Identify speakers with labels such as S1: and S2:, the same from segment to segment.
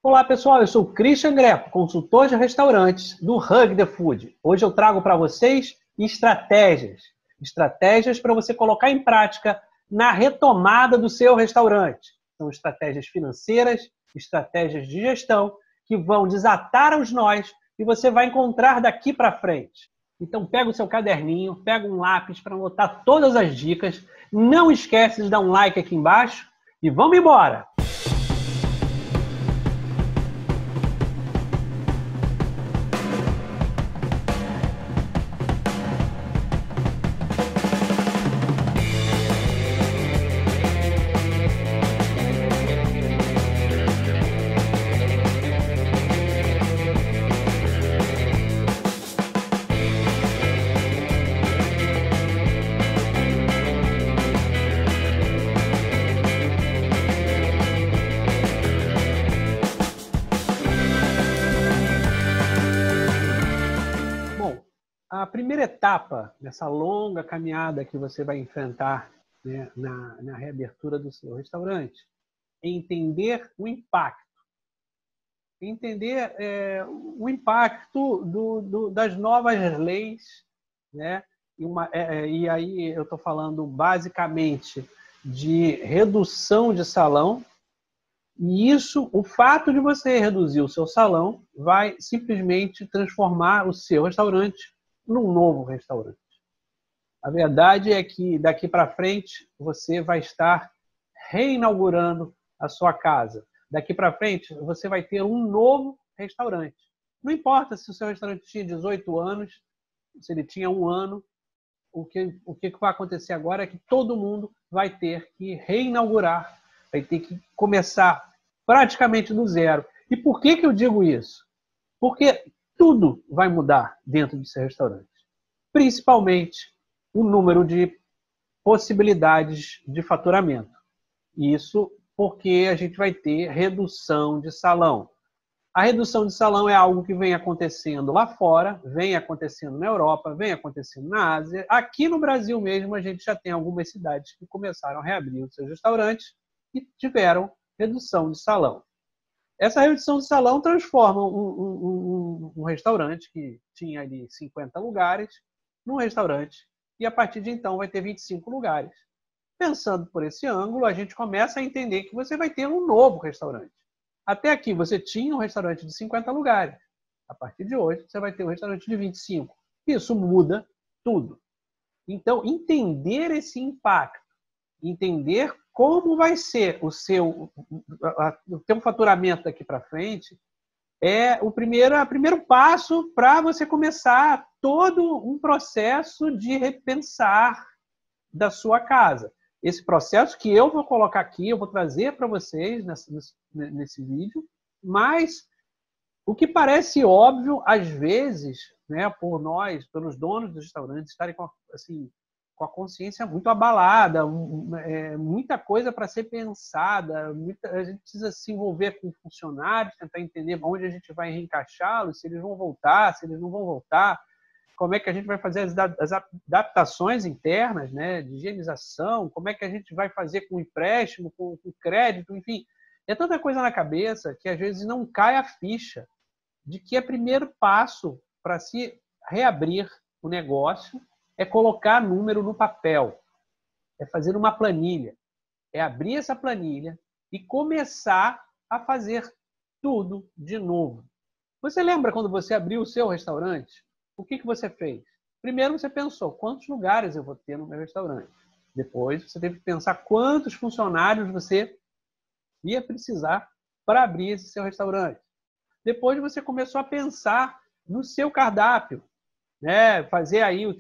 S1: Olá pessoal, eu sou o Christian Greco, consultor de restaurantes do Hug the Food. Hoje eu trago para vocês estratégias para você colocar em prática na retomada do seu restaurante. São estratégias financeiras, estratégias de gestão que vão desatar os nós e você vai encontrar daqui para frente. Então pega o seu caderninho, pega um lápis para anotar todas as dicas. Não esquece de dar um like aqui embaixo e vamos embora! A primeira etapa dessa longa caminhada que você vai enfrentar, né, na reabertura do seu restaurante é entender o impacto. Entender o impacto das novas leis, né? E aí eu estou falando basicamente de redução de salão. E isso, o fato de você reduzir o seu salão vai simplesmente transformar o seu restaurante num novo restaurante. A verdade é que daqui para frente você vai estar reinaugurando a sua casa. Daqui para frente você vai ter um novo restaurante. Não importa se o seu restaurante tinha 18 anos, se ele tinha 1 ano, o que vai acontecer agora é que todo mundo vai ter que reinaugurar, vai ter que começar praticamente do zero. E por que eu digo isso? Porque tudo vai mudar dentro do seu restaurante. Principalmente o número de possibilidades de faturamento. Isso porque a gente vai ter redução de salão. A redução de salão é algo que vem acontecendo lá fora, vem acontecendo na Europa, vem acontecendo na Ásia. Aqui no Brasil mesmo, a gente já tem algumas cidades que começaram a reabrir os seus restaurantes e tiveram redução de salão. Essa redução de salão transforma um restaurante que tinha ali 50 lugares num restaurante e a partir de então vai ter 25 lugares. Pensando por esse ângulo, a gente começa a entender que você vai ter um novo restaurante. Até aqui você tinha um restaurante de 50 lugares. A partir de hoje você vai ter um restaurante de 25. Isso muda tudo. Então, entender esse impacto, entender como vai ser o teu faturamento daqui para frente é o primeiro passo para você começar todo um processo de repensar da sua casa. Esse processo que eu vou colocar aqui, eu vou trazer para vocês nesse vídeo, mas o que parece óbvio, às vezes, né, por nós, pelos donos dos restaurantes, estarem com a consciência muito abalada, muita coisa para ser pensada, a gente precisa se envolver com funcionários, tentar entender onde a gente vai reencaixá-los, se eles vão voltar, se eles não vão voltar, como é que a gente vai fazer as adaptações internas, né, de higienização, como é que a gente vai fazer com empréstimo, com crédito, enfim. É tanta coisa na cabeça que às vezes não cai a ficha de que o primeiro passo para se reabrir o negócio é colocar número no papel, é fazer uma planilha, é abrir essa planilha e começar a fazer tudo de novo. Você lembra quando você abriu o seu restaurante? O que você fez? Primeiro você pensou, quantos lugares eu vou ter no meu restaurante? Depois você teve que pensar quantos funcionários você ia precisar para abrir esse seu restaurante. Depois você começou a pensar no seu cardápio, né? Fazer aí o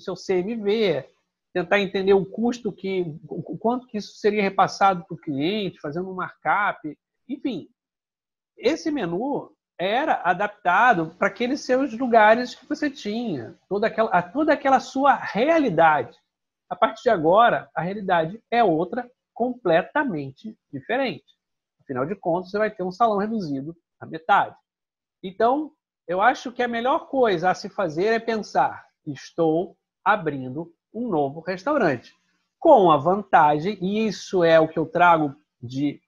S1: seu CMV, tentar entender o quanto que isso seria repassado para o cliente, fazendo um markup, enfim. Esse menu era adaptado para aqueles seus lugares que você tinha, toda aquela sua realidade. A partir de agora, a realidade é outra, completamente diferente. Afinal de contas, você vai ter um salão reduzido à metade. Então, eu acho que a melhor coisa a se fazer é pensar, estou abrindo um novo restaurante. Com a vantagem, e isso é o que eu trago de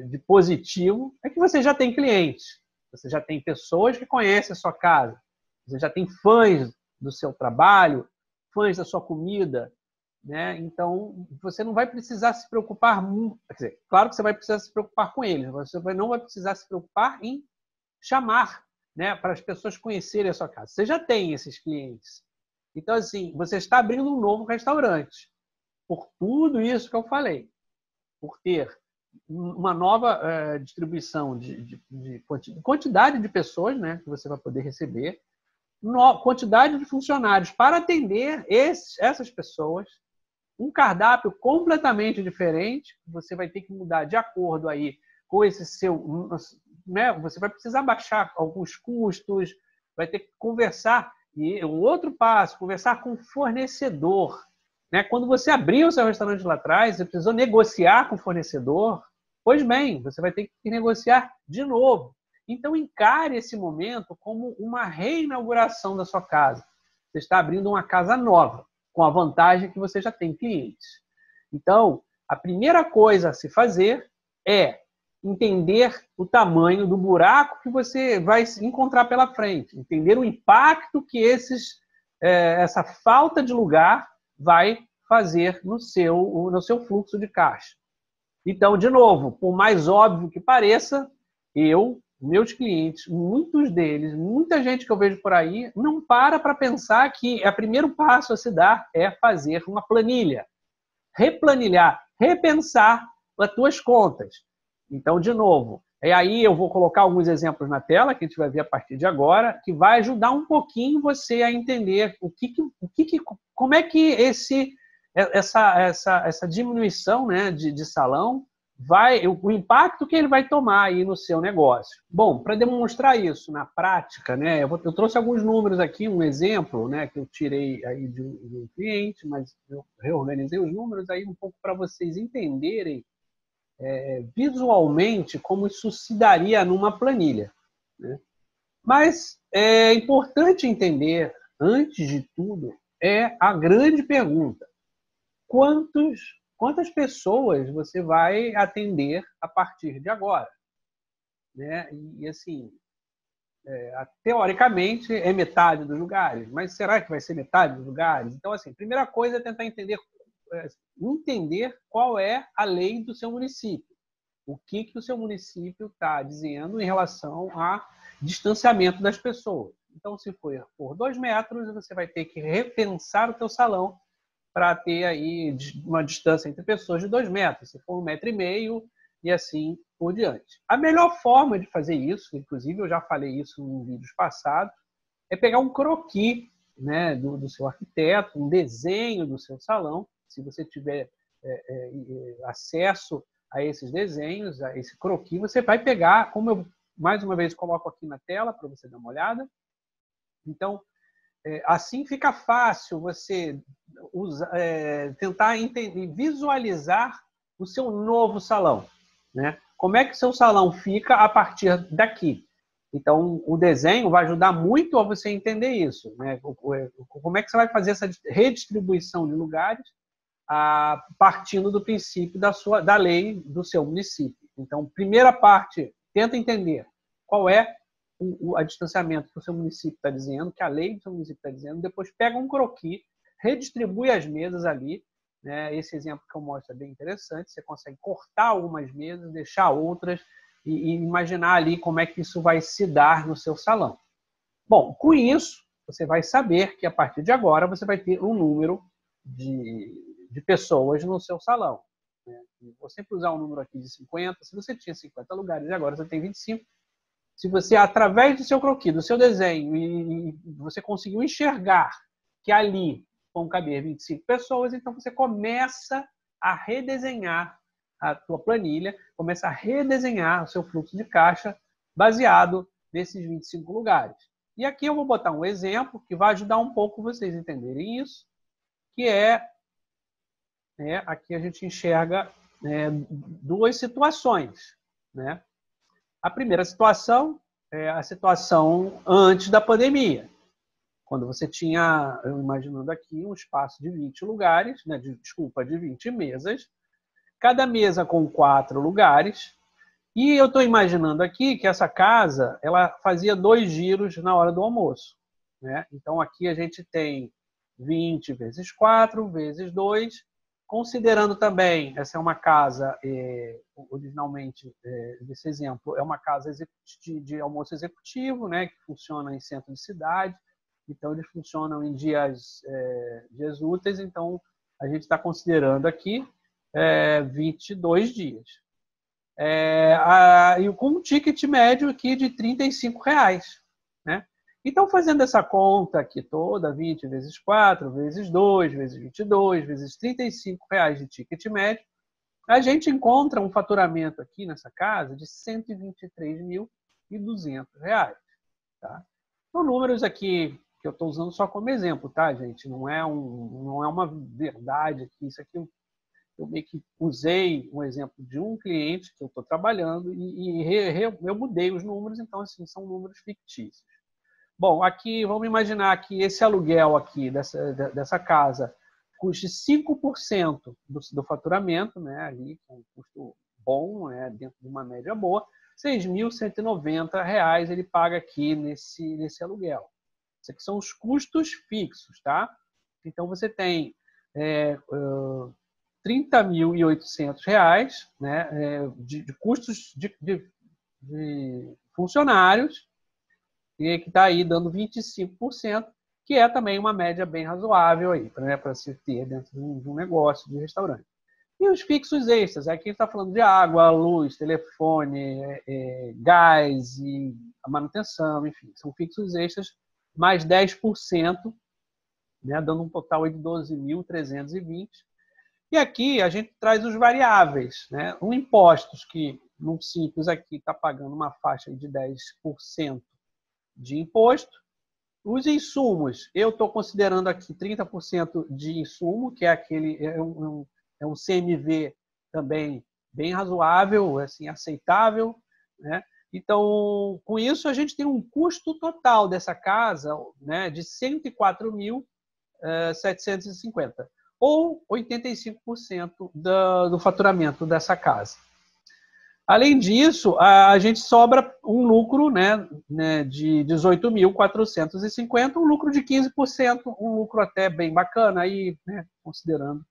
S1: de positivo é que você já tem clientes, você já tem pessoas que conhecem a sua casa, você já tem fãs do seu trabalho, fãs da sua comida, né? Então, você não vai precisar se preocupar muito. Quer dizer, claro que você vai precisar se preocupar com eles, você não vai precisar se preocupar em chamar, né, para as pessoas conhecerem a sua casa. Você já tem esses clientes. Então, assim, você está abrindo um novo restaurante. Por tudo isso que eu falei. Por ter uma nova distribuição de quantidade de pessoas, né, que você vai poder receber, quantidade de funcionários para atender essas pessoas, um cardápio completamente diferente, você vai ter que mudar de acordo aí com esse seu... Né, você vai precisar baixar alguns custos, vai ter que conversar, e o outro passo, conversar com o fornecedor. Né? Quando você abriu o seu restaurante lá atrás, você precisou negociar com o fornecedor, pois bem, você vai ter que negociar de novo. Então, encare esse momento como uma reinauguração da sua casa. Você está abrindo uma casa nova, com a vantagem que você já tem clientes. Então, a primeira coisa a se fazer é entender o tamanho do buraco que você vai encontrar pela frente, entender o impacto que essa falta de lugar vai fazer no seu fluxo de caixa. Então, de novo, por mais óbvio que pareça, meus clientes, muitos deles, muita gente que eu vejo por aí, não para pensar que o primeiro passo a se dar é fazer uma planilha, replanilhar, repensar as tuas contas. Então, de novo, aí eu vou colocar alguns exemplos na tela, que a gente vai ver a partir de agora, que vai ajudar um pouquinho você a entender como é que essa diminuição, né, de salão o impacto que ele vai tomar aí no seu negócio. Bom, para demonstrar isso na prática, né, eu trouxe alguns números aqui, um exemplo, né, que eu tirei aí de um cliente, mas eu reorganizei os números aí um pouco para vocês entenderem visualmente como isso se daria numa planilha. Né? Mas é importante entender, antes de tudo, a grande pergunta: quantas pessoas você vai atender a partir de agora? Né? E assim, teoricamente é metade dos lugares, mas será que vai ser metade dos lugares? Então, assim, a primeira coisa é tentar entender qual é a lei do seu município. O que o seu município está dizendo em relação a distanciamento das pessoas. Então, se for por 2 metros, você vai ter que repensar o teu salão para ter aí uma distância entre pessoas de 2 metros. Se for 1,5 metro, e assim por diante. A melhor forma de fazer isso, inclusive eu já falei isso em vídeos passados, é pegar um croquis, né, do seu arquiteto, um desenho do seu salão. Se você tiver acesso a esses desenhos, a esse croquis, você vai pegar, como eu mais uma vez coloco aqui na tela para você dar uma olhada. Então, assim fica fácil você tentar entender, visualizar o seu novo salão. Né? Como é que o seu salão fica a partir daqui? Então, o desenho vai ajudar muito a você entender isso. Né? Como é que você vai fazer essa redistribuição de lugares partindo do princípio da lei do seu município. Então, primeira parte, tenta entender qual é o distanciamento que o seu município está dizendo, que a lei do seu município está dizendo, depois pega um croquis, redistribui as mesas ali, né? Esse exemplo que eu mostro é bem interessante, você consegue cortar algumas mesas, deixar outras e imaginar ali como é que isso vai se dar no seu salão. Bom, com isso, você vai saber que a partir de agora você vai ter um número de pessoas no seu salão. Né? Vou sempre usar um número aqui de 50. Se você tinha 50 lugares e agora você tem 25, se você, através do seu croquis, do seu desenho, e você conseguiu enxergar que ali vão caber 25 pessoas, então você começa a redesenhar a tua planilha, começa a redesenhar o seu fluxo de caixa baseado nesses 25 lugares. E aqui eu vou botar um exemplo que vai ajudar um pouco vocês a entenderem isso, que aqui a gente enxerga duas situações. Né? A primeira situação é a situação antes da pandemia, quando você tinha, eu imaginando aqui, um espaço de 20 lugares, né, de 20 mesas, Cada mesa com 4 lugares. E eu estou imaginando aqui que essa casa ela fazia 2 giros na hora do almoço, né? Então, aqui a gente tem 20 vezes 4 vezes 2, considerando também, essa é uma casa, originalmente, desse exemplo, é uma casa de almoço executivo, né, que funciona em centro de cidade, então eles funcionam em dias úteis, então a gente está considerando aqui 22 dias. E com um ticket médio aqui de R$ 35, né? Então, fazendo essa conta aqui toda, 20 vezes 4, vezes 2, vezes 22, vezes R$ 35 de ticket médio, a gente encontra um faturamento aqui nessa casa de R$ 123.200. Tá? São números aqui que eu estou usando só como exemplo, tá, gente? Não é uma verdade aqui. Isso aqui eu meio que usei um exemplo de um cliente que eu estou trabalhando eu mudei os números, então, assim, são números fictícios. Bom, aqui, vamos imaginar que esse aluguel aqui dessa casa custe 5% do faturamento, né, ali, com um custo bom, né, dentro de uma média boa, R$ 6.190 ele paga aqui nesse aluguel. Isso aqui são os custos fixos, tá? Então, você tem R$ 30.800, né, de custos de funcionários, e que está aí dando 25%, que é também uma média bem razoável aí, né, para se ter dentro de um negócio de restaurante. E os fixos extras, aqui está falando de água, luz, telefone, gás e a manutenção, enfim, são fixos extras mais 10%, né, dando um total de 12.320. E aqui a gente traz os variáveis, né? Um impostos que, no simples aqui, está pagando uma faixa de 10% de imposto. Os insumos, eu estou considerando aqui 30% de insumo, que é um CMV também bem razoável, assim, aceitável, né? Então, com isso, a gente tem um custo total dessa casa, né, de R$ 104.750, ou 85% do faturamento dessa casa. Além disso, a gente sobra um lucro, né, de 18.450, um lucro de 15%, um lucro até bem bacana, aí, né, considerando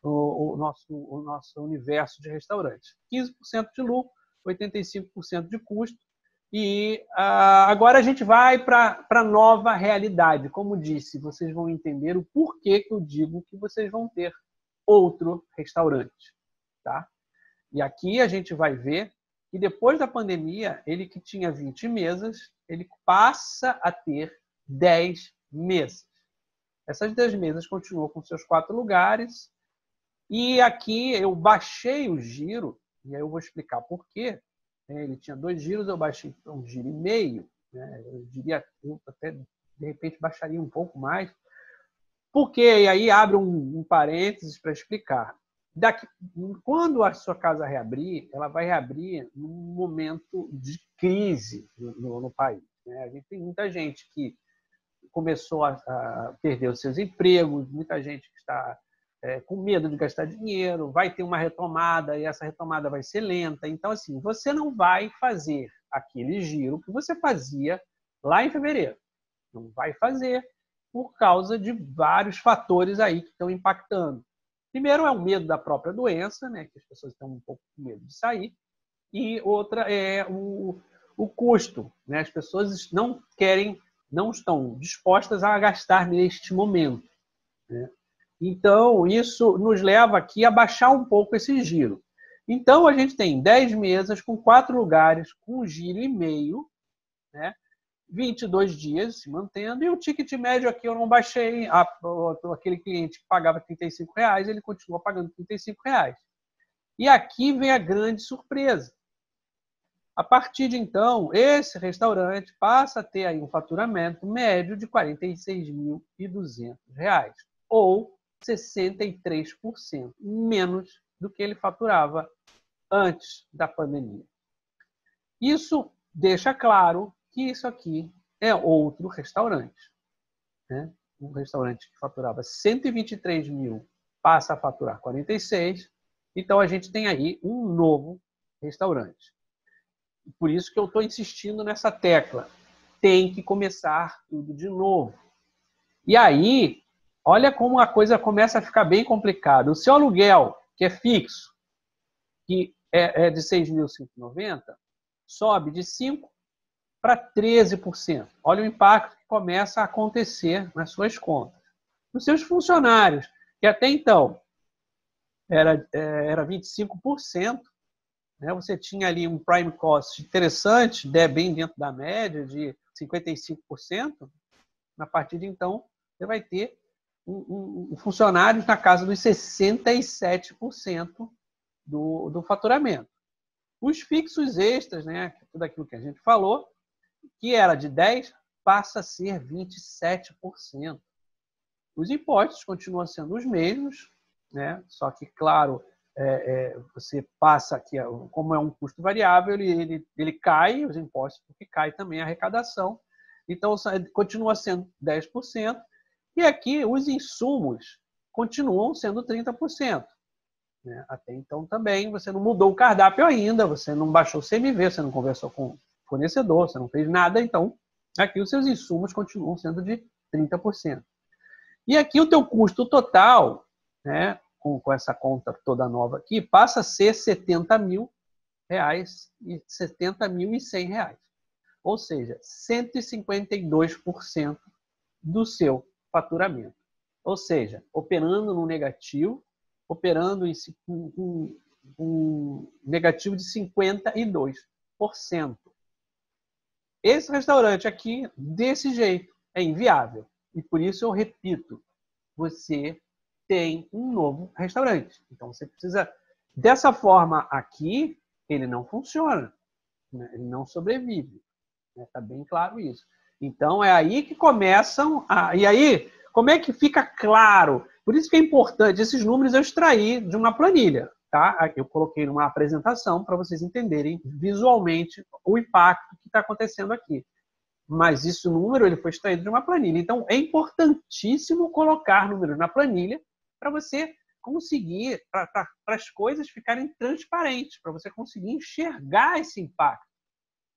S1: o nosso universo de restaurantes. 15% de lucro, 85% de custo. E agora a gente vai para a nova realidade. Como disse, vocês vão entender o porquê que eu digo que vocês vão ter outro restaurante. Tá? E aqui a gente vai ver que depois da pandemia, ele que tinha 20 mesas, ele passa a ter 10 mesas. Essas 10 mesas continuam com seus 4 lugares. E aqui eu baixei o giro, e aí eu vou explicar por quê. Ele tinha 2 giros, eu baixei para 1,5 giro. Né? Eu até, de repente, baixaria um pouco mais. Porque, e aí abre um parênteses para explicar. Quando a sua casa reabrir, ela vai reabrir num momento de crise no país. Né? A gente tem muita gente que começou a perder os seus empregos, muita gente que está com medo de gastar dinheiro, vai ter uma retomada e essa retomada vai ser lenta. Então, assim, você não vai fazer aquele giro que você fazia lá em fevereiro. Não vai fazer por causa de vários fatores aí que estão impactando. Primeiro é o medo da própria doença, né, que as pessoas estão um pouco com medo de sair, e outra é o custo. Né? As pessoas não estão dispostas a gastar neste momento. Né? Então, isso nos leva aqui a baixar um pouco esse giro. Então, a gente tem 10 mesas com 4 lugares, com 1,5 giro, né? 22 dias se mantendo, e o ticket médio aqui eu não baixei. Aquele cliente que pagava R$ 35, ele continua pagando R$ 35. E aqui vem a grande surpresa. A partir de então, esse restaurante passa a ter aí um faturamento médio de R$ 46.200, ou 63% menos do que ele faturava antes da pandemia. Isso deixa claro que isso aqui é outro restaurante. Né? Um restaurante que faturava 123 mil passa a faturar 46, Então, a gente tem aí um novo restaurante. Por isso que eu estou insistindo nessa tecla. Tem que começar tudo de novo. E aí, olha como a coisa começa a ficar bem complicada. O seu aluguel, que é fixo, que é de 6.190, sobe de 5% para 13%. Olha o impacto que começa a acontecer nas suas contas. Os seus funcionários, que até então era 25%, né? Você tinha ali um prime cost interessante, bem dentro da média de 55%. A partir de então, você vai ter funcionários na casa dos 67% do faturamento. Os fixos extras, né, tudo aquilo que a gente falou, que era de 10%, passa a ser 27%. Os impostos continuam sendo os mesmos, né? Só que, claro, você passa aqui, como é um custo variável, ele cai os impostos, porque cai também a arrecadação. Então, continua sendo 10%. E aqui os insumos continuam sendo 30%. Né? Até então também você não mudou o cardápio ainda, você não baixou o CMV, você não conversou com o fornecedor, você não fez nada. Então, aqui os seus insumos continuam sendo de 30%. E aqui o teu custo total, né, com essa conta toda nova aqui, passa a ser R$70.000 e R$70.100. Ou seja, 152% do seu faturamento. Ou seja, operando no negativo, operando em um negativo de 52%. Esse restaurante aqui, desse jeito, é inviável. E por isso eu repito, você tem um novo restaurante. Então você precisa, dessa forma aqui, ele não funciona, né? Ele não sobrevive. Está bem claro isso. Então é aí que começam e aí, como é que fica claro? Por isso que é importante, esses números eu extraí de uma planilha, tá? Eu coloquei numa apresentação para vocês entenderem visualmente o impacto que está acontecendo aqui. Mas esse número ele foi extraído de uma planilha. Então, é importantíssimo colocar números na planilha para você conseguir, para as coisas ficarem transparentes, para você conseguir enxergar esse impacto.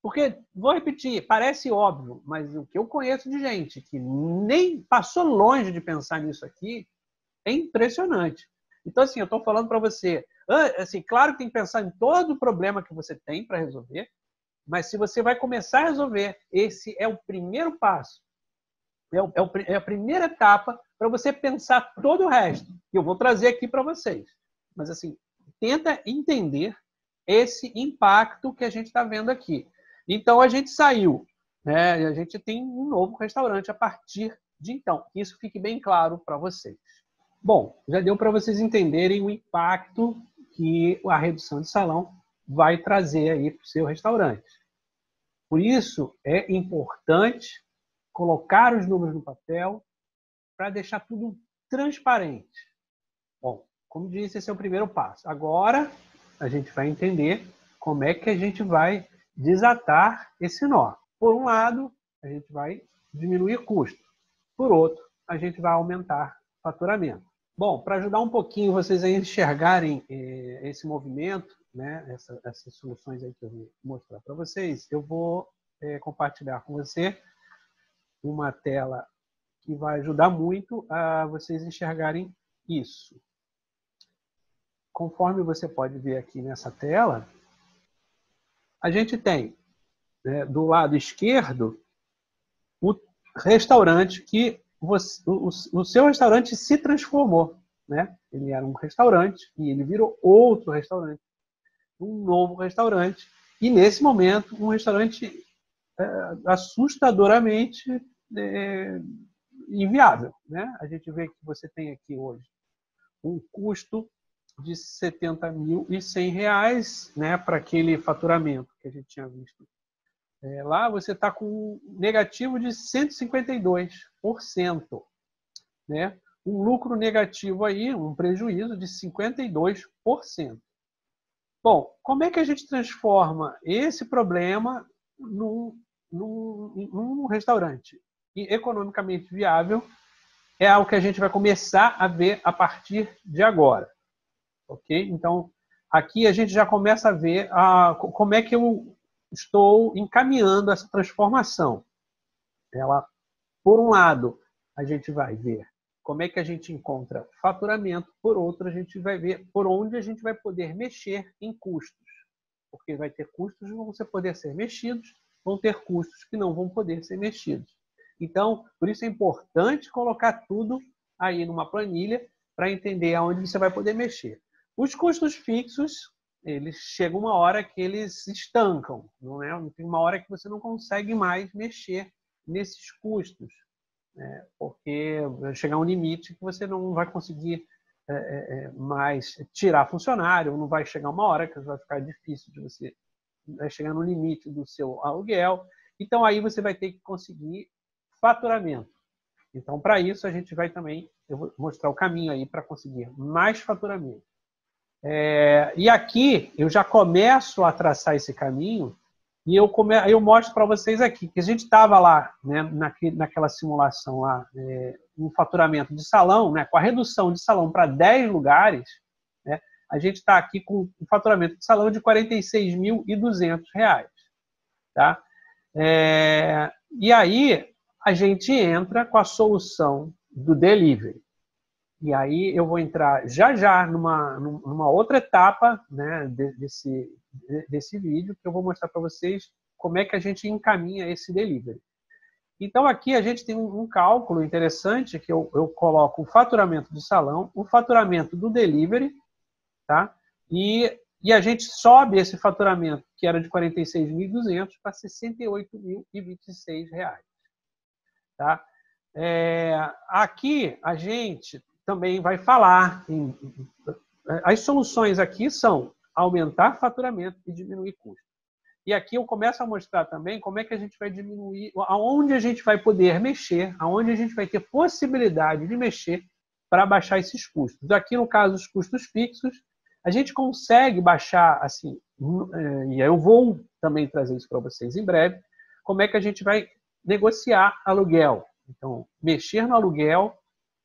S1: Porque, vou repetir, parece óbvio, mas o que eu conheço de gente que nem passou longe de pensar nisso aqui é impressionante. Então, assim, eu estou falando para você, assim, claro que tem que pensar em todo o problema que você tem para resolver, mas se você vai começar a resolver, esse é o primeiro passo. É a primeira etapa para você pensar todo o resto. Que eu vou trazer aqui para vocês. Mas, assim, tenta entender esse impacto que a gente está vendo aqui. Então, a gente saiu, né? A gente tem um novo restaurante a partir de então. Isso fique bem claro para vocês. Bom, já deu para vocês entenderem o impacto que a redução de salão vai trazer aí para o seu restaurante. Por isso, é importante colocar os números no papel para deixar tudo transparente. Bom, como disse, esse é o primeiro passo. Agora, a gente vai entender como é que a gente vai desatar esse nó. Por um lado, a gente vai diminuir custo. Por outro, a gente vai aumentar faturamento. Bom, para ajudar um pouquinho vocês a enxergarem esse movimento, né, essas soluções aí que eu vou mostrar para vocês, eu vou compartilhar com você uma tela que vai ajudar muito a vocês enxergarem isso. Conforme você pode ver aqui nessa tela, a gente tem, né, do lado esquerdo o restaurante que o seu restaurante se transformou, né? Ele era um restaurante e ele virou outro restaurante, um novo restaurante. E nesse momento, um restaurante assustadoramente inviável, né? A gente vê que você tem aqui hoje um custo de R$70.100, né, para aquele faturamento que a gente tinha visto. Lá você está com um negativo de 152%. Né? Um lucro negativo aí, um prejuízo de 52%. Bom, como é que a gente transforma esse problema num restaurante? E economicamente viável é algo que a gente vai começar a ver a partir de agora. ok? Então, aqui a gente já começa a ver como é que eu estou encaminhando essa transformação. Ela, por um lado, a gente vai ver como é que a gente encontra faturamento, por outro, a gente vai ver por onde a gente vai poder mexer em custos. Porque vai ter custos que vão poder ser mexidos, vão ter custos que não vão poder ser mexidos. Então, por isso é importante colocar tudo aí numa planilha para entender aonde você vai poder mexer. Os custos fixos, eles chegam uma hora que eles se estancam, não é? Tem uma hora que você não consegue mais mexer nesses custos, né? Porque vai chegar um limite que você não vai conseguir mais tirar funcionário, não vai chegar uma hora que vai ficar difícil de você vai chegar no limite do seu aluguel. Então, aí você vai ter que conseguir faturamento. Então, para isso, a gente vai também, eu vou mostrar o caminho aí para conseguir mais faturamento. E aqui, eu já começo a traçar esse caminho e eu mostro para vocês aqui, que a gente estava lá, né, naquela simulação lá, um faturamento de salão, né, com a redução de salão para 10 lugares, né, a gente está aqui com um faturamento de salão de R$ 46.200. Tá? E aí, a gente entra com a solução do delivery. E aí eu vou entrar já numa outra etapa, né, desse vídeo, que eu vou mostrar para vocês como é que a gente encaminha esse delivery. Então, aqui a gente tem um cálculo interessante, que eu coloco o faturamento do salão, o faturamento do delivery, tá? E a gente sobe esse faturamento, que era de R$ 46.200, para R$ 68.026. Tá? Aqui a gente também vai falar. As soluções aqui são aumentar faturamento e diminuir custo. E aqui eu começo a mostrar também como é que a gente vai diminuir, aonde a gente vai poder mexer, aonde a gente vai ter possibilidade de mexer para baixar esses custos. Aqui, no caso, os custos fixos, a gente consegue baixar, assim, e eu vou também trazer isso para vocês em breve, como é que a gente vai negociar aluguel. Então, mexer no aluguel,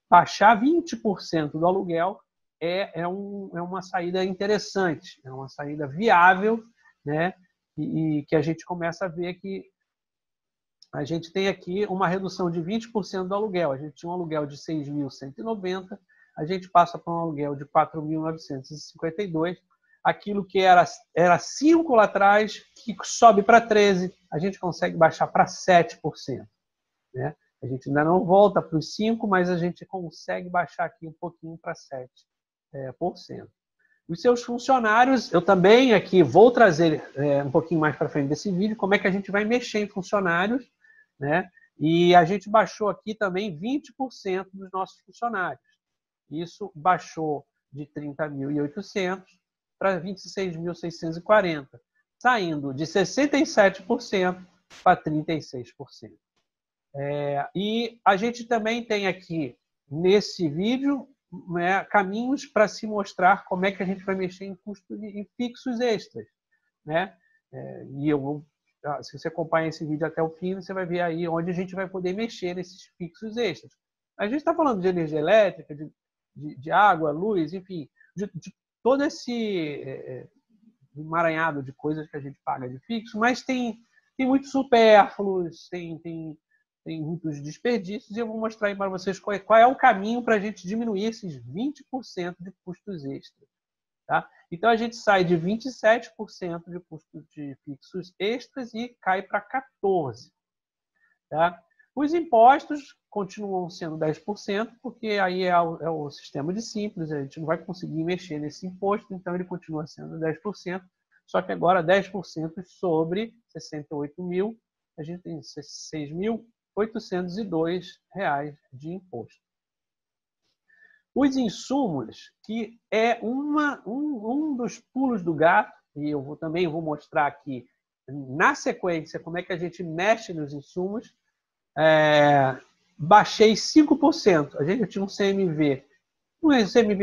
S1: baixar 20% do aluguel é uma saída interessante, é uma saída viável, né? E que a gente começa a ver que a gente tem aqui uma redução de 20% do aluguel. A gente tinha um aluguel de 6.190, a gente passa para um aluguel de 4.952. Aquilo que era 5 lá atrás, que sobe para 13, a gente consegue baixar para 7%. Né? A gente ainda não volta para os 5%, mas a gente consegue baixar aqui um pouquinho para 7%. Os seus funcionários, eu também aqui vou trazer um pouquinho mais para frente desse vídeo, como é que a gente vai mexer em funcionários, né? E a gente baixou aqui também 20% dos nossos funcionários. Isso baixou de 30.800 para 26.640, saindo de 67% para 36%. E a gente também tem aqui, nesse vídeo, caminhos para se mostrar como é que a gente vai mexer em custos em fixos extras. Né? Se você acompanha esse vídeo até o fim, você vai ver aí onde a gente vai poder mexer nesses fixos extras. A gente está falando de energia elétrica, de água, luz, enfim, de todo esse emaranhado de coisas que a gente paga de fixo, mas tem muitos supérfluos, tem muitos desperdícios, e eu vou mostrar aí para vocês qual é o caminho para a gente diminuir esses 20% de custos extras. Tá? Então, a gente sai de 27% de custos de fixos extras e cai para 14%. Tá? Os impostos continuam sendo 10%, porque aí é o sistema de simples, a gente não vai conseguir mexer nesse imposto, então ele continua sendo 10%, só que agora 10% sobre 68 mil, a gente tem 6.802 reais de imposto. Os insumos, que é um dos pulos do gato, e eu também vou mostrar aqui na sequência como é que a gente mexe nos insumos, baixei 5%. A gente tinha um CMV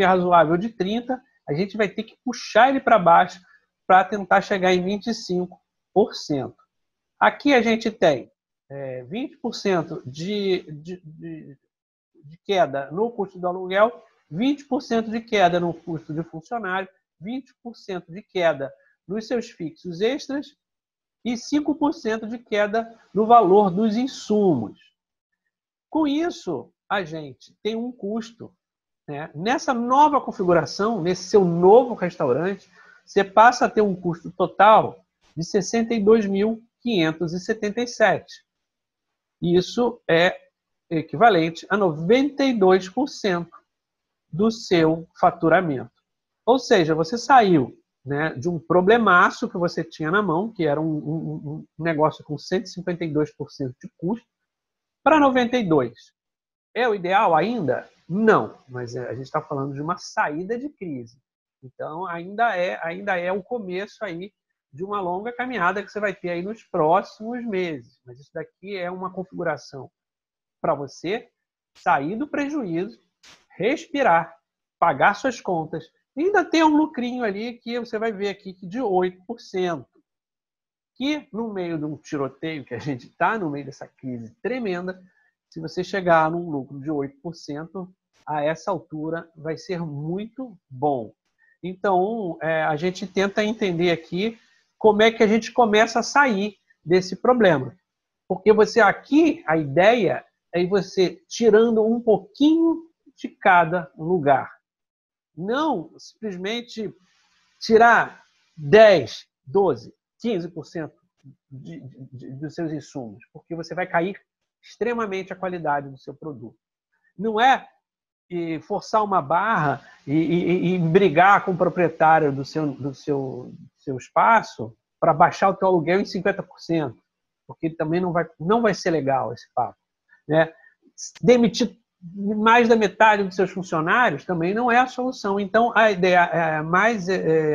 S1: razoável de 30%, a gente vai ter que puxar ele para baixo para tentar chegar em 25%. Aqui a gente tem 20% de queda no custo do aluguel 20% de queda no custo de funcionário, 20% de queda nos seus fixos extras e 5% de queda no valor dos insumos. Com isso, a gente tem um custo, né? Nessa nova configuração, nesse seu novo restaurante, você passa a ter um custo total de R$ 62.577. Isso é equivalente a 92% do seu faturamento. Ou seja, você saiu, né, de um problemaço que você tinha na mão, que era um negócio com 152% de custo, para 92%. É o ideal ainda? Não, mas a gente está falando de uma saída de crise. Então, ainda é o começo aí de uma longa caminhada que você vai ter aí nos próximos meses. Mas isso daqui é uma configuração para você sair do prejuízo, respirar, pagar suas contas, e ainda ter um lucrinho ali que você vai ver aqui de 8%. Que no meio de um tiroteio que a gente está, no meio dessa crise tremenda, se você chegar num lucro de 8%, a essa altura vai ser muito bom. Então, a gente tenta entender aqui como é que a gente começa a sair desse problema. Porque você aqui, a ideia é você tirando um pouquinho de cada lugar. Não simplesmente tirar 10, 12, 15% dos seus insumos, porque você vai cair extremamente a qualidade do seu produto. Não é forçar uma barra e brigar com o proprietário do seu espaço para baixar o teu aluguel em 50%, porque também não vai ser legal esse papo, né? Demitir mais da metade dos seus funcionários também não é a solução. Então, a ideia mais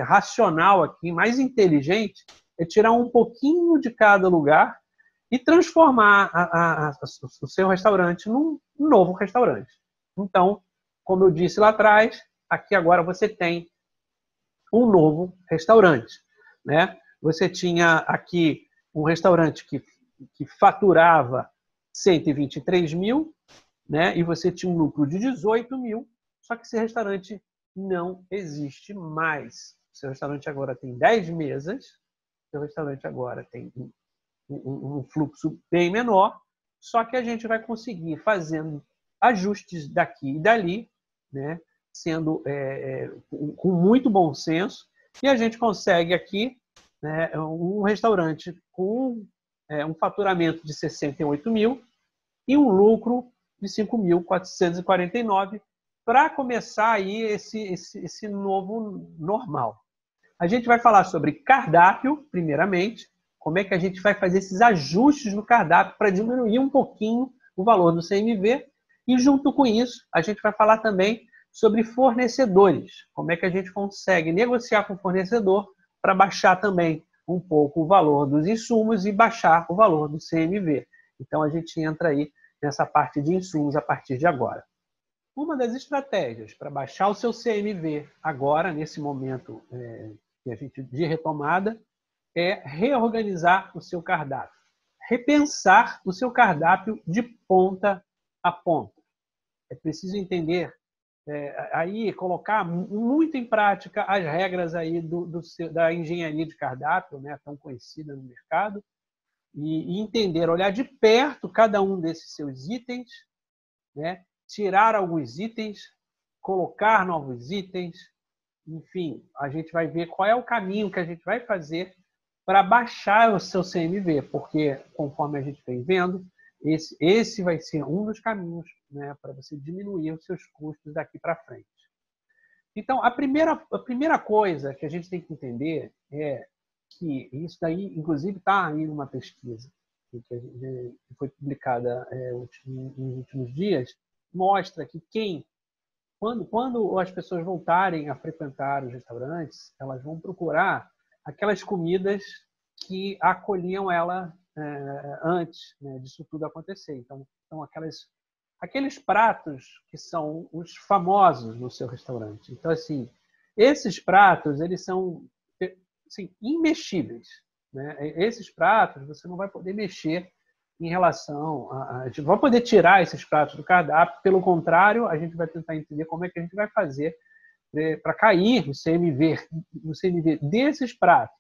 S1: racional aqui, mais inteligente, é tirar um pouquinho de cada lugar e transformar o seu restaurante num novo restaurante. Então, como eu disse lá atrás, aqui agora você tem um novo restaurante, né? Você tinha aqui um restaurante que faturava 123 mil, né? E você tinha um lucro de 18 mil, só que esse restaurante não existe mais. O seu restaurante agora tem 10 mesas, o seu restaurante agora tem um fluxo bem menor, só que a gente vai conseguir fazendo ajustes daqui e dali, né? Sendo com muito bom senso, e a gente consegue aqui, né, um restaurante com um faturamento de 68 mil e um lucro de 5.449 para começar aí esse novo normal. A gente vai falar sobre cardápio, primeiramente, como é que a gente vai fazer esses ajustes no cardápio para diminuir um pouquinho o valor do CMV, e junto com isso, a gente vai falar também sobre fornecedores, como é que a gente consegue negociar com o fornecedor para baixar também um pouco o valor dos insumos e baixar o valor do CMV. Então, a gente entra aí nessa parte de insumos a partir de agora. Uma das estratégias para baixar o seu CMV agora, nesse momento de retomada, é reorganizar o seu cardápio. Repensar o seu cardápio de ponta a ponta. É preciso entender, aí colocar muito em prática as regras aí da engenharia de cardápio, né, tão conhecida no mercado, e entender, olhar de perto cada um desses seus itens, né, tirar alguns itens, colocar novos itens, enfim, a gente vai ver qual é o caminho que a gente vai fazer para baixar o seu CMV, porque, conforme a gente vem vendo, esse vai ser um dos caminhos, né, para você diminuir os seus custos daqui para frente. Então, a primeira coisa que a gente tem que entender é que isso daí, inclusive, está aí numa pesquisa que foi publicada nos últimos dias, mostra que quando as pessoas voltarem a frequentar os restaurantes, elas vão procurar aquelas comidas que acolhiam ela antes, né, disso tudo acontecer. Então, são aqueles pratos que são os famosos no seu restaurante. Então, assim, esses pratos, eles são assim, imexíveis, né? Esses pratos você não vai poder mexer em relação a gente vai poder tirar esses pratos do cardápio, pelo contrário, a gente vai tentar entender como é que a gente vai fazer para cair no CMV desses pratos.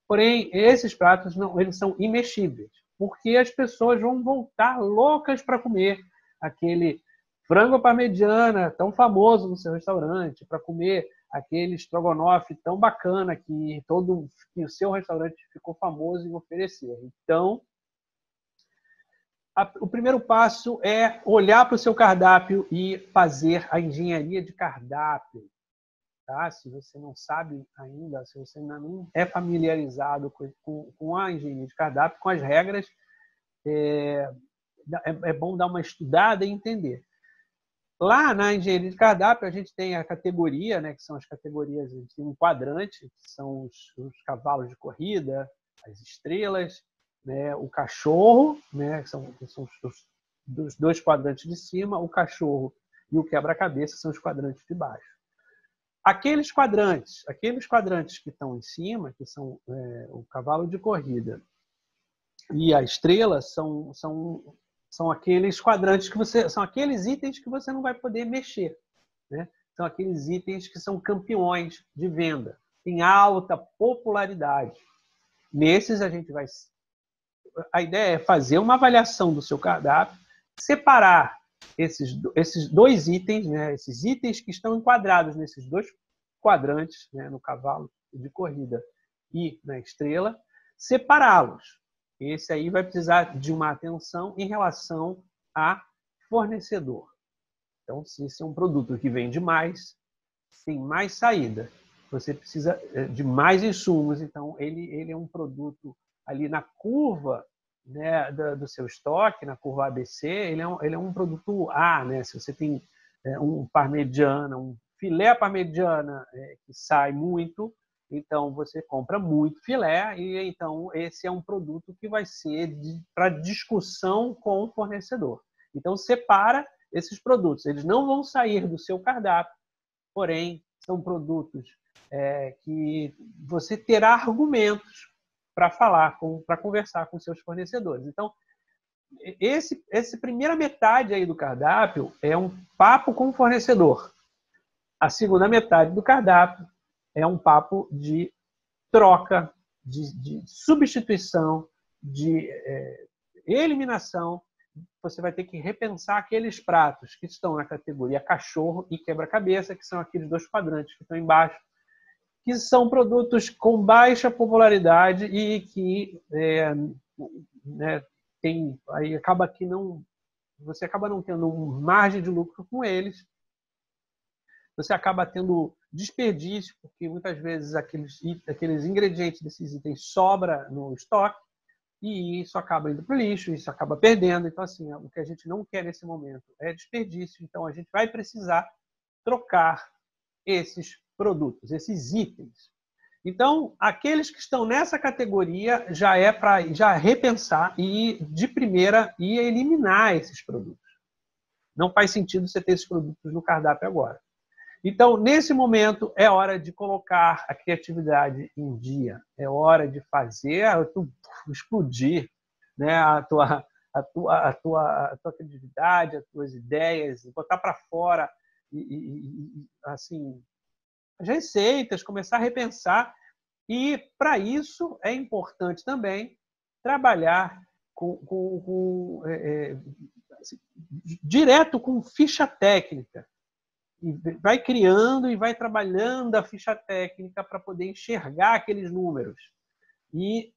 S1: Porém, esses pratos não, eles são imexíveis, porque as pessoas vão voltar loucas para comer aquele frango à parmegiana tão famoso no seu restaurante, para comer aquele estrogonofe tão bacana que o seu restaurante ficou famoso em oferecer. Então, o primeiro passo é olhar para o seu cardápio e fazer a engenharia de cardápio. Tá? Se você não sabe ainda, se você ainda não é familiarizado com a engenharia de cardápio, com as regras, é bom dar uma estudada e entender. Lá na engenharia de cardápio, a gente tem a categoria, né, que são as categorias, a gente tem um quadrante, que são os cavalos de corrida, as estrelas, né, o cachorro, né, que são os dois quadrantes de cima, o cachorro e o quebra-cabeça são os quadrantes de baixo. Aqueles quadrantes que estão em cima, que são o cavalo de corrida e a estrela, são aqueles quadrantes são aqueles itens que você não vai poder mexer, né? São aqueles itens que são campeões de venda, em alta popularidade. Nesses a ideia é fazer uma avaliação do seu cardápio, separar esses dois itens, né? Esses itens que estão enquadrados nesses dois quadrantes, né? No cavalo de corrida e na estrela, separá-los. Esse aí vai precisar de uma atenção em relação a fornecedor. Então, se esse é um produto que vende mais, tem mais saída, você precisa de mais insumos, então ele é um produto ali na curva, né, do seu estoque, na curva ABC, ele é um produto A, né? Se você tem um parmegiana, um filé parmegiana que sai muito, então você compra muito filé e então esse é um produto que vai ser para discussão com o fornecedor. Então separa esses produtos, eles não vão sair do seu cardápio, porém são produtos que você terá argumentos para conversar com seus fornecedores. Então, essa primeira metade aí do cardápio é um papo com o fornecedor. A segunda metade do cardápio é um papo de troca, de substituição, de eliminação. Você vai ter que repensar aqueles pratos que estão na categoria cachorro e quebra-cabeça, que são aqueles dois quadrantes que estão embaixo, que são produtos com baixa popularidade e que aí você acaba não tendo margem de lucro com eles. Você acaba tendo desperdício, porque muitas vezes aqueles ingredientes desses itens sobra no estoque e isso acaba indo para o lixo, isso acaba perdendo. Então, assim, o que a gente não quer nesse momento é desperdício. Então, a gente vai precisar trocar esses produtos, esses itens. Então, aqueles que estão nessa categoria já é para repensar e, de primeira, eliminar esses produtos. Não faz sentido você ter esses produtos no cardápio agora. Então, nesse momento, é hora de colocar a criatividade em dia. É hora de fazer, explodir, né, a tua criatividade, as tuas ideias, botar para fora assim, as receitas, começar a repensar. E, para isso, é importante também trabalhar direto com ficha técnica. E vai criando e vai trabalhando a ficha técnica para poder enxergar aqueles números. E,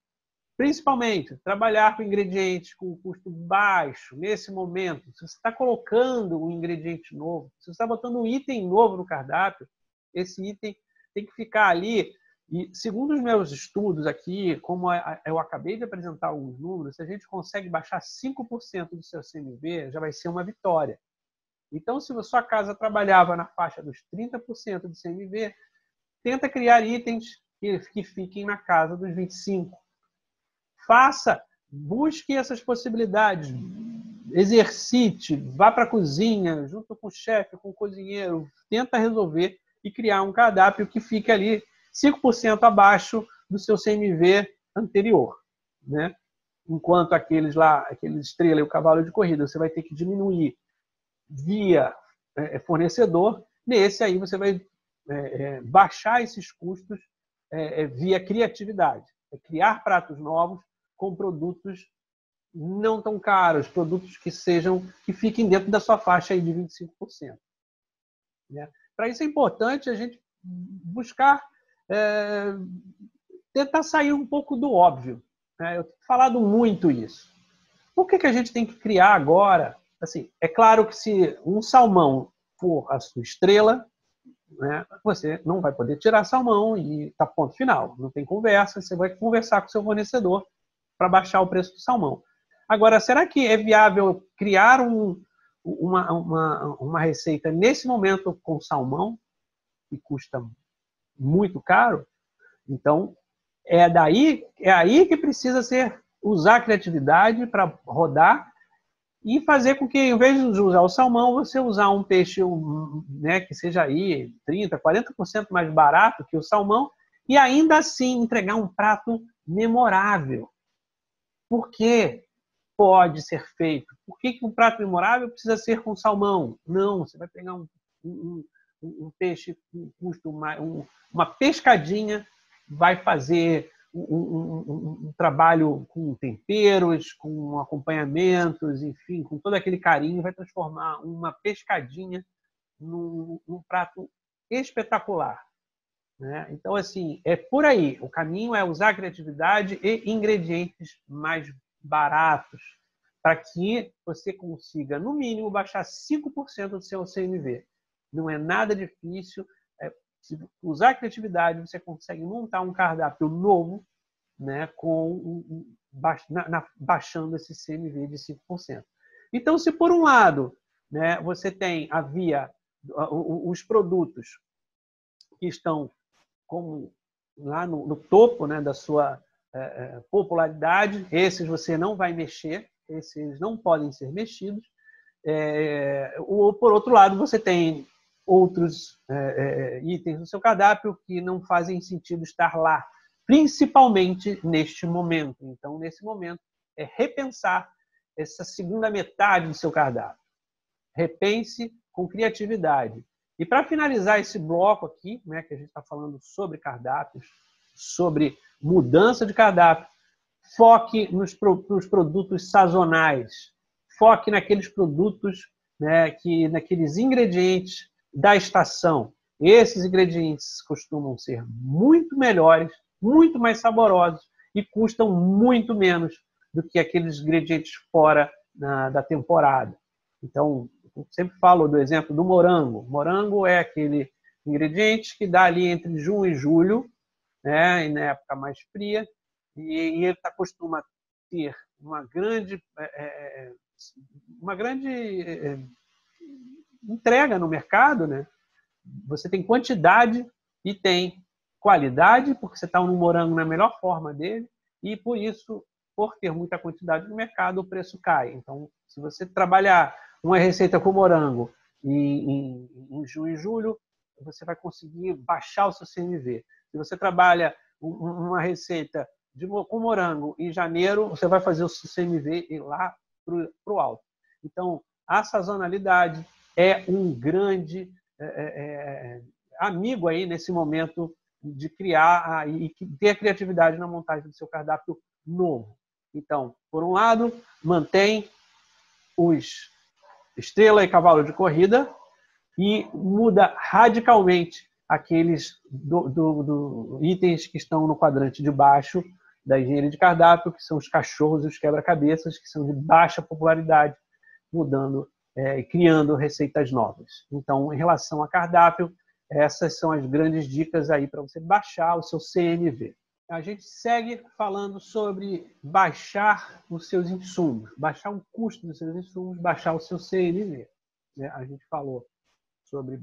S1: principalmente, trabalhar com ingredientes com custo baixo, nesse momento. Se você está colocando um ingrediente novo, se você está botando um item novo no cardápio, esse item tem que ficar ali. E, segundo os meus estudos aqui, como eu acabei de apresentar alguns números, se a gente consegue baixar 5% do seu CMV, já vai ser uma vitória. Então, se a sua casa trabalhava na faixa dos 30% do CMV, tenta criar itens que fiquem na casa dos 25%. Busque essas possibilidades, exercite, vá para a cozinha, junto com o chefe, com o cozinheiro, tenta resolver e criar um cardápio que fique ali 5% abaixo do seu CMV anterior, né? enquanto aqueles lá, aquele estrela e o cavalo de corrida, você vai ter que diminuir via fornecedor. Nesse aí você vai baixar esses custos via criatividade. Criar pratos novos com produtos não tão caros, produtos que fiquem dentro da sua faixa aí de 25%. Né? Para isso é importante a gente buscar tentar sair um pouco do óbvio. Né? Eu tenho falado muito isso. Por que a gente tem que criar agora? Assim, é claro que se um salmão for a sua estrela, né, você não vai poder tirar salmão e está ponto final. Não tem conversa, você vai conversar com o seu fornecedor para baixar o preço do salmão. Agora, será que é viável criar uma receita nesse momento com salmão, que custa muito caro? Então, é aí que precisa usar a criatividade para rodar e fazer com que, em vez de usar o salmão, você usar um peixe, né, que seja aí 30%, 40% mais barato que o salmão e ainda assim entregar um prato memorável. Por que pode ser feito? Por que um prato memorável precisa ser com salmão? Não, você vai pegar um peixe com custo, uma pescadinha, vai fazer um trabalho com temperos, com acompanhamentos, enfim, com todo aquele carinho, vai transformar uma pescadinha num prato espetacular. Né? Então, assim, é por aí. O caminho é usar a criatividade e ingredientes mais baratos para que você consiga, no mínimo, baixar 5% do seu CMV. Não é nada difícil. Se usar a criatividade, você consegue montar um cardápio novo, né, baixando esse CMV de 5%. Então, se por um lado, né, você tem os produtos que estão lá no topo, né, da sua popularidade, esses você não vai mexer, esses não podem ser mexidos. Ou, por outro lado, você tem outros itens no seu cardápio que não fazem sentido estar lá, principalmente neste momento. Então, nesse momento, é repensar essa segunda metade do seu cardápio. Repense com criatividade. E para finalizar esse bloco aqui, né, que a gente está falando sobre cardápios, sobre mudança de cardápio, foque nos produtos sazonais. Foque naqueles produtos, né, naqueles ingredientes da estação. Esses ingredientes costumam ser muito melhores, muito mais saborosos e custam muito menos do que aqueles ingredientes fora da temporada. Então, eu sempre falo do exemplo do morango. Morango é aquele ingrediente que dá ali entre junho e julho, né, na época mais fria, e ele costuma ter uma grande entrega no mercado, né? Você tem quantidade e tem qualidade, porque você está no morango na melhor forma dele, e por isso, por ter muita quantidade no mercado, o preço cai. Então, se você trabalhar uma receita com morango em junho e julho, você vai conseguir baixar o seu CMV. Se você trabalha uma receita com morango em janeiro, você vai fazer o seu CMV ir lá para o alto. Então, a sazonalidade é um grande amigo aí nesse momento de criar e ter a criatividade na montagem do seu cardápio novo. Então, por um lado, mantém os estrela e cavalo de corrida e muda radicalmente aqueles itens que estão no quadrante de baixo da engenharia de cardápio, que são os cachorros e os quebra-cabeças, que são de baixa popularidade, mudando criando receitas novas. Então, em relação a cardápio, essas são as grandes dicas aí para você baixar o seu CMV. A gente segue falando sobre baixar os seus insumos, baixar o custo dos seus insumos, baixar o seu CMV. A gente falou sobre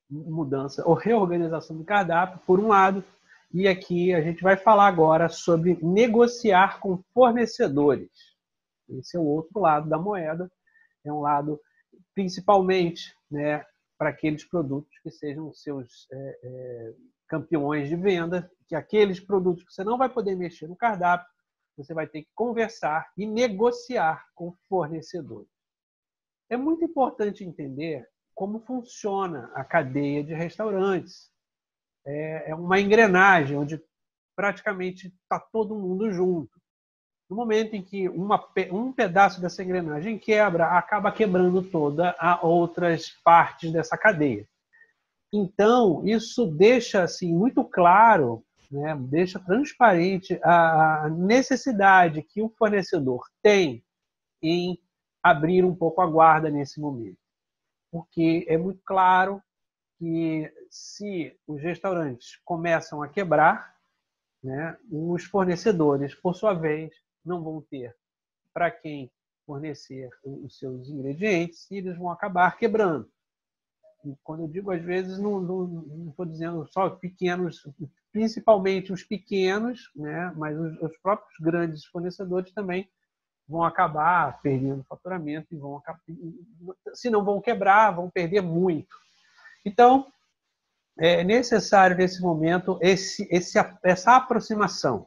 S1: mudança ou reorganização do cardápio, por um lado, e aqui a gente vai falar agora sobre negociar com fornecedores. Esse é o outro lado da moeda, é um lado principalmente, né, para aqueles produtos que sejam os seus campeões de venda, que aqueles produtos que você não vai poder mexer no cardápio, você vai ter que conversar e negociar com fornecedores. É muito importante entender como funciona a cadeia de restaurantes. É uma engrenagem onde praticamente está todo mundo junto. No momento em que um pedaço dessa engrenagem quebra, acaba quebrando todas as outras partes dessa cadeia. Então, isso deixa assim, muito claro, né, deixa transparente a necessidade que o fornecedor tem em abrir um pouco a guarda nesse momento. Porque é muito claro que se os restaurantes começam a quebrar, né, os fornecedores, por sua vez, não vão ter para quem fornecer os seus ingredientes e eles vão acabar quebrando. E quando eu digo às vezes, não estou dizendo só pequenos, principalmente os pequenos, né, mas os próprios grandes fornecedores também vão acabar perdendo faturamento e vão acabar, se não vão quebrar, vão perder muito. Então, é necessário nesse momento essa aproximação,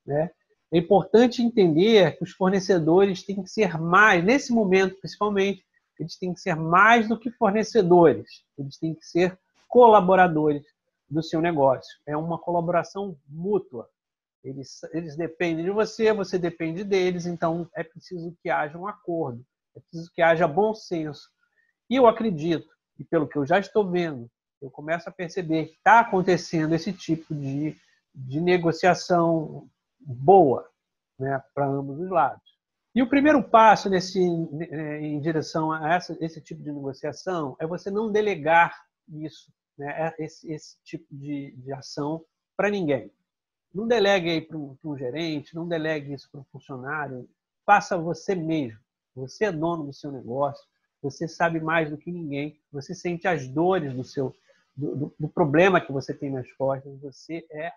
S1: né? É importante entender que os fornecedores têm que ser mais, nesse momento principalmente, eles têm que ser mais do que fornecedores, eles têm que ser colaboradores do seu negócio. É uma colaboração mútua. Eles dependem de você, você depende deles, então é preciso que haja um acordo, é preciso que haja bom senso. E eu acredito, e pelo que eu já estou vendo, eu começo a perceber que está acontecendo esse tipo de negociação boa, né, para ambos os lados. E o primeiro passo em direção a esse tipo de negociação é você não delegar isso, né, esse tipo de ação para ninguém. Não delegue aí para um gerente, não delegue isso para um funcionário, faça você mesmo. Você é dono do seu negócio, você sabe mais do que ninguém, você sente as dores do problema que você tem nas costas, você é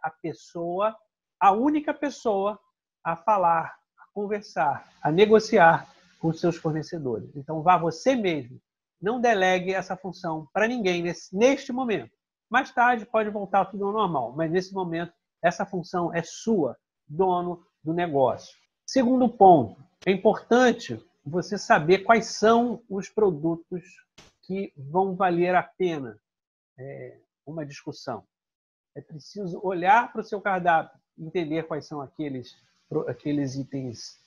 S1: a única pessoa a falar, a conversar, a negociar com os seus fornecedores. Então, vá você mesmo. Não delegue essa função para ninguém neste momento. Mais tarde pode voltar tudo ao normal, mas nesse momento essa função é sua, dono do negócio. Segundo ponto, é importante você saber quais são os produtos que vão valer a pena uma discussão. É preciso olhar para o seu cardápio, entender quais são aqueles itens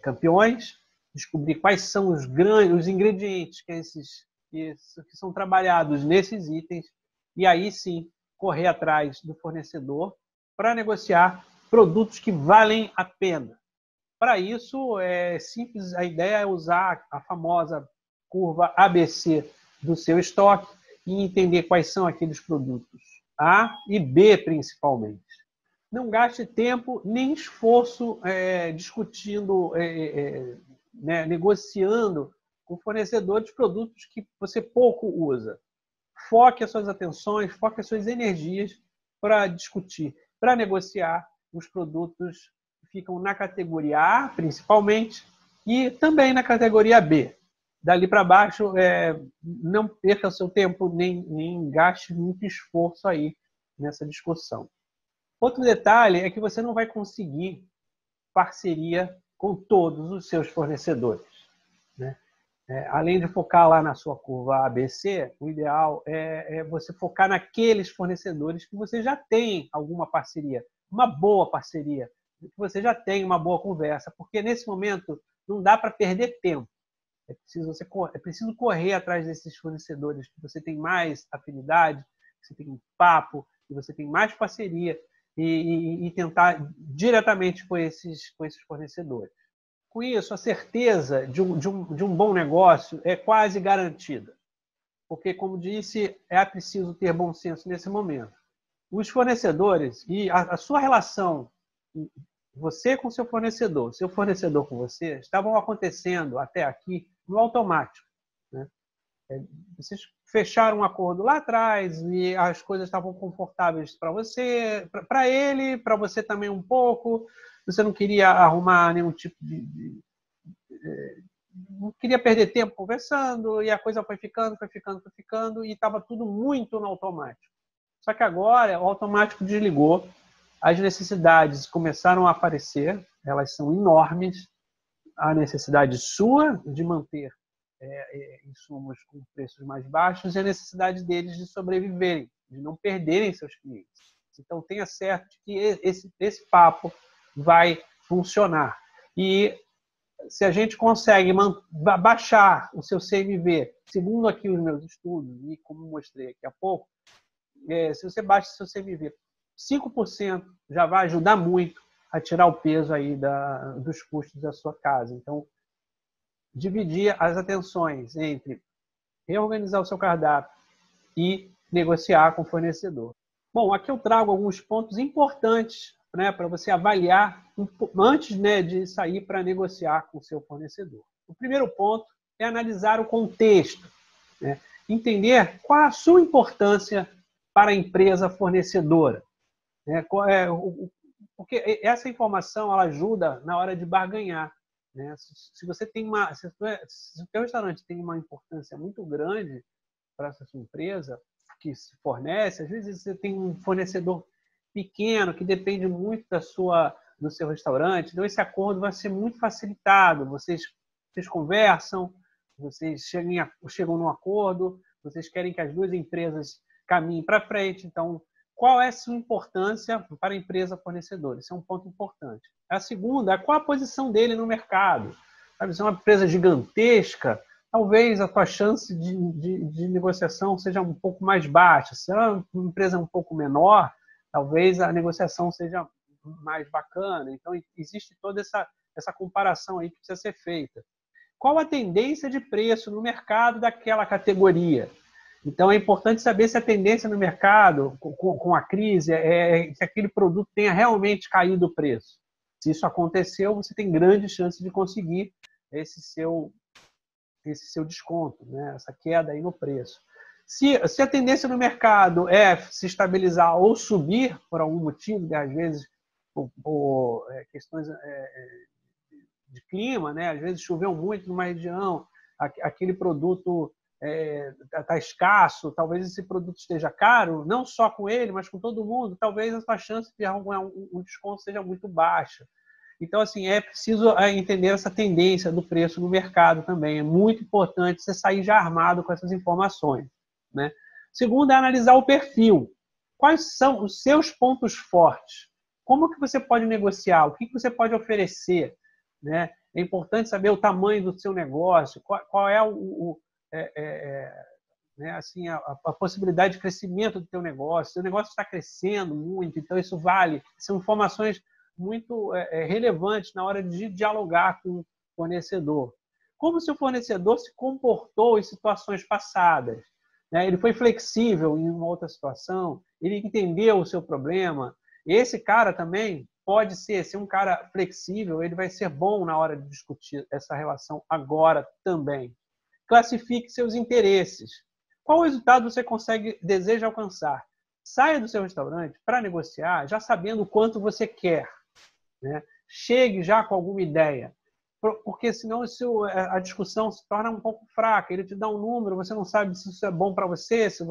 S1: campeões, descobrir quais são os ingredientes que são trabalhados nesses itens e aí sim correr atrás do fornecedor para negociar produtos que valem a pena. Para isso, é simples, a ideia é usar a famosa curva ABC do seu estoque e entender quais são aqueles produtos A e B, principalmente. Não gaste tempo nem esforço discutindo, né, negociando com fornecedor de produtos que você pouco usa. Foque as suas atenções, foque as suas energias para discutir, para negociar os produtos que ficam na categoria A, principalmente, e também na categoria B. Dali para baixo, não perca o seu tempo, nem gaste muito esforço aí nessa discussão. Outro detalhe é que você não vai conseguir parceria com todos os seus fornecedores, né? Além de focar lá na sua curva ABC, o ideal é você focar naqueles fornecedores que você já tem alguma parceria, uma boa parceria, que você já tem uma boa conversa, porque nesse momento não dá para perder tempo. É preciso correr atrás desses fornecedores que você tem mais afinidade, que você tem papo, que você tem mais parceria e tentar diretamente com esses fornecedores. Com isso, a certeza de um bom negócio é quase garantida. Porque, como disse, é preciso ter bom senso nesse momento. Os fornecedores e a sua relação, você com seu fornecedor com você, estavam acontecendo até aqui no automático, né? Vocês fecharam um acordo lá atrás e as coisas estavam confortáveis para você, para ele, para você também um pouco. Você não queria arrumar nenhum tipo não queria perder tempo conversando e a coisa foi ficando e estava tudo muito no automático. Só que agora o automático desligou, as necessidades começaram a aparecer, elas são enormes. A necessidade sua de manter insumos com preços mais baixos e a necessidade deles de sobreviverem, de não perderem seus clientes. Então, tenha certo que esse papo vai funcionar. E se a gente consegue baixar o seu CMV, segundo aqui os meus estudos, e como mostrei aqui há pouco, se você baixa o seu CMV 5%, já vai ajudar muito a tirar o peso aí dos custos da sua casa. Então, dividir as atenções entre reorganizar o seu cardápio e negociar com o fornecedor. Bom, aqui eu trago alguns pontos importantes, né, para você avaliar antes, né, de sair para negociar com o seu fornecedor. O primeiro ponto é analisar o contexto, né, entender qual a sua importância para a empresa fornecedora. Né, porque essa informação ela ajuda na hora de barganhar. Né? Se você tem se o teu restaurante tem uma importância muito grande para essa sua empresa, que se fornece, às vezes você tem um fornecedor pequeno que depende muito do seu restaurante, então esse acordo vai ser muito facilitado. Vocês conversam, vocês chegam num acordo, vocês querem que as duas empresas caminhem para frente, então qual é a sua importância para a empresa fornecedora? Isso é um ponto importante. A segunda é qual a posição dele no mercado. Sabe, se é uma empresa gigantesca, talvez a tua chance de negociação seja um pouco mais baixa. Se é uma empresa um pouco menor, talvez a negociação seja mais bacana. Então, existe toda essa comparação aí que precisa ser feita. Qual a tendência de preço no mercado daquela categoria? Então, é importante saber se a tendência no mercado, com a crise, é que aquele produto tenha realmente caído o preço. Se isso aconteceu, você tem grande chance de conseguir esse seu desconto, né? Essa queda aí no preço. Se a tendência no mercado é se estabilizar ou subir por algum motivo, às vezes por questões de clima, né? Às vezes choveu muito numa região, aquele produto está escasso, talvez esse produto esteja caro, não só com ele, mas com todo mundo, talvez a sua chance de arrumar um desconto seja muito baixa. Então, assim, é preciso entender essa tendência do preço no mercado também. É muito importante você sair já armado com essas informações. Né? Segundo, é analisar o perfil. Quais são os seus pontos fortes? Como que você pode negociar? O que você pode oferecer? Né? É importante saber o tamanho do seu negócio, qual é né, assim, a possibilidade de crescimento do teu negócio. Seu negócio está crescendo muito, então isso vale. São informações muito relevantes na hora de dialogar com o fornecedor. Como o seu fornecedor se comportou em situações passadas? Né? Ele foi flexível em uma outra situação? Ele entendeu o seu problema? Esse cara também pode ser um cara flexível, ele vai ser bom na hora de discutir essa relação agora também. Classifique seus interesses. Qual resultado você deseja alcançar? Saia do seu restaurante para negociar já sabendo o quanto você quer. Né? Chegue já com alguma ideia, porque senão a discussão se torna um pouco fraca. Ele te dá um número, você não sabe se isso é bom para você, se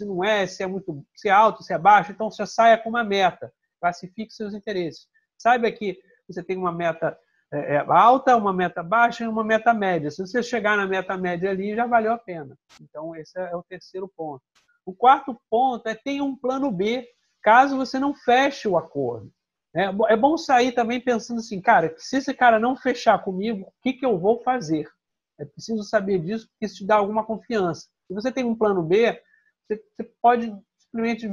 S1: não é, se é alto, se é baixo. Então, você saia com uma meta, classifique seus interesses. Saiba que você tem uma meta alta, uma meta baixa e uma meta média. Se você chegar na meta média ali, já valeu a pena. Então, esse é o terceiro ponto. O quarto ponto é ter um plano B, caso você não feche o acordo. É bom sair também pensando assim, cara, se esse cara não fechar comigo, o que eu vou fazer? É preciso saber disso, porque isso te dá alguma confiança. Se você tem um plano B, você pode simplesmente...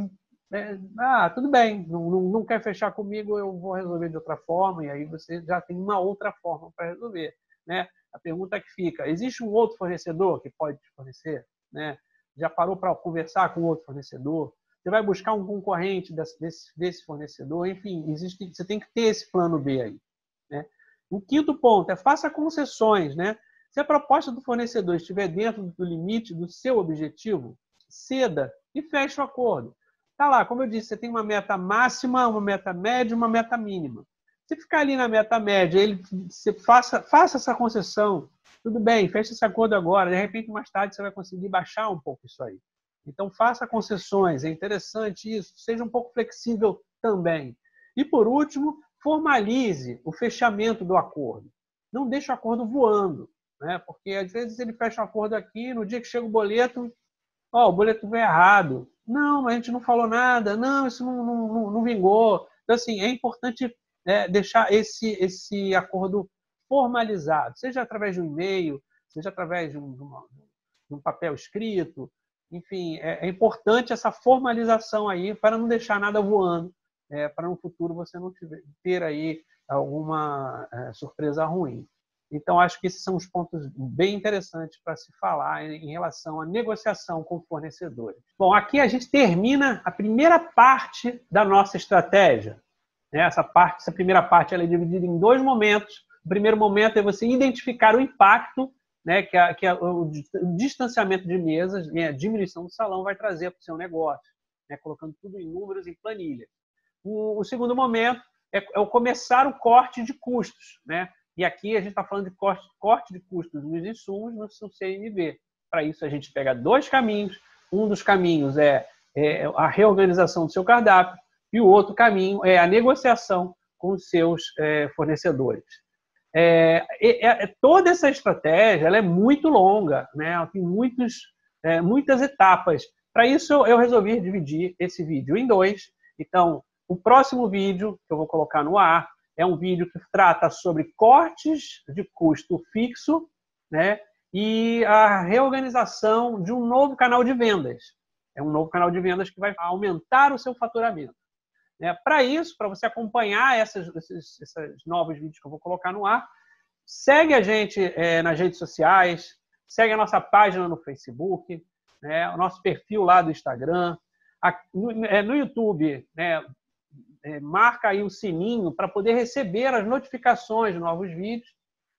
S1: tudo bem, não quer fechar comigo, eu vou resolver de outra forma, e aí você já tem uma outra forma para resolver. Né? A pergunta que fica, existe um outro fornecedor que pode te fornecer? Né? Já parou para conversar com outro fornecedor? Você vai buscar um concorrente desse fornecedor? Enfim, você tem que ter esse plano B aí. Né? O quinto ponto é faça concessões. Né? Se a proposta do fornecedor estiver dentro do limite do seu objetivo, ceda e feche o acordo. Tá lá, como eu disse, você tem uma meta máxima, uma meta média e uma meta mínima. Se ficar ali na meta média, você faça essa concessão, tudo bem, feche esse acordo agora, de repente mais tarde você vai conseguir baixar um pouco isso aí. Então faça concessões, é interessante isso, seja um pouco flexível também. E por último, formalize o fechamento do acordo. Não deixe o acordo voando, né? Porque às vezes ele fecha um acordo aqui, no dia que chega o boleto, o boleto veio errado. Não, a gente não falou nada, não, isso não vingou. Então, assim, é importante deixar esse acordo formalizado, seja através de um e-mail, seja através de um papel escrito. Enfim, é importante essa formalização aí para não deixar nada voando, para no futuro você não ter aí alguma surpresa ruim. Então, acho que esses são os pontos bem interessantes para se falar em relação à negociação com fornecedores. Bom, aqui a gente termina a primeira parte da nossa estratégia. Essa primeira parte ela é dividida em 2 momentos. O primeiro momento é você identificar o impacto, né, que o distanciamento de mesas, a diminuição do salão vai trazer para o seu negócio, né, colocando tudo em números, em planilha. O segundo momento é o começar o corte de custos, né? E aqui a gente está falando de corte de custos nos insumos no seu CMV. Para isso, a gente pega 2 caminhos. Um dos caminhos é a reorganização do seu cardápio e o outro caminho é a negociação com os seus fornecedores. Toda essa estratégia ela é muito longa, né? Ela tem muitas etapas. Para isso, eu resolvi dividir esse vídeo em 2. Então, o próximo vídeo que eu vou colocar no ar é um vídeo que trata sobre cortes de custo fixo, né, e a reorganização de um novo canal de vendas. É um novo canal de vendas que vai aumentar o seu faturamento. Para isso, para você acompanhar esses novos vídeos que eu vou colocar no ar, segue a gente nas redes sociais, segue a nossa página no Facebook, né, o nosso perfil lá do Instagram. No YouTube, né, marca aí o sininho para poder receber as notificações de novos vídeos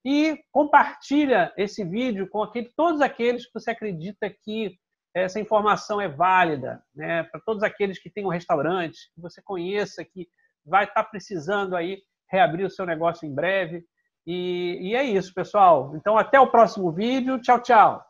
S1: e compartilha esse vídeo com todos aqueles que você acredita que essa informação é válida, né? Para todos aqueles que têm um restaurante, que você conheça, que vai estar precisando aí reabrir o seu negócio em breve. E é isso, pessoal. Então, até o próximo vídeo. Tchau, tchau.